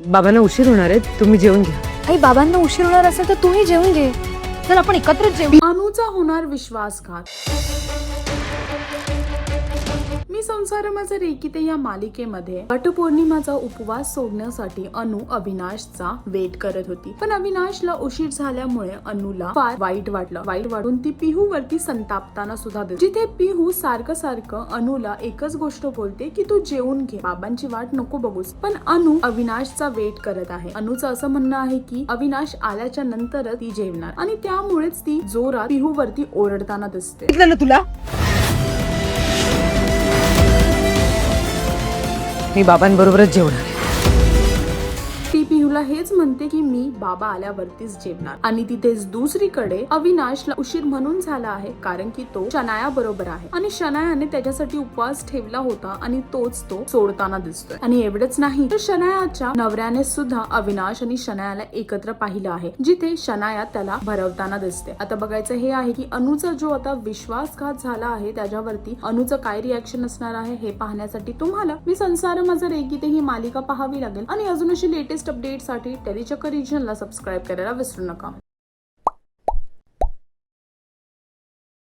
बाबांना उशीर होणार आहे, तुम्ही जेवून घ्या. आई बाबांना उशीर होणार असेल तर तुम्ही जेवून घे. चल आपण एकत्रच जेवू. अनुचा होणार विश्वासघात. मी संसार माझा रेकीते या मालिकेमध्ये वटपौर्णिमाचा उपवास सोडण्यासाठी अनु अविनाशचा वेट करत होती. पण अविनाशला उशीर झाल्यामुळे अनुला फार वाईट वाटलं. वाईट वाटून ती पिहू वरती संतापताना सुद्धा दिसली. जिथे पिहू सारखं अनुला एकच गोष्ट बोलते की तू जेवून घे, बाबांची वाट नको बघूस. पण अनु अविनाशचा वेट करत आहे. अनुचं असं म्हणणं आहे की अविनाश आल्याच्या नंतरच ती जेवणार आणि त्यामुळेच ती जोरात पिहू वरती ओरडताना दिसते. सांगितलं ना तुला, मी बाबांबरोबरच जेवणार आहे. ती पिहूला हेच म्हणते की मी बाबा आल्यावरतीच जेवणार. आणि तिथेच दुसरीकडे अविनाशला उशीर म्हणून झाला आहे कारण की तो शनाया बरोबर आहे आणि शनायाने त्याच्यासाठी उपवास ठेवला होता आणि तोच तो सोडताना दिसतोय. आणि एवढंच नाही तर शनायाच्या नवऱ्याने सुद्धा अविनाश आणि शनायाला एकत्र पाहिलं आहे, जिथे शनाया त्याला भरवताना दिसते. आता बघायचं हे आहे की अनुचा जो आता विश्वासघात झाला आहे त्याच्यावरती अनुचं काय रिॲक्शन असणार आहे हे पाहण्यासाठी तुम्हाला मी संसार माझा रेकीते ही मालिका पाहावी लागेल. आणि अजून अशी लेटेस्ट अपडेट साठी टेलीचक्कर रिजनला सबस्क्राईब करायला विसरू नका.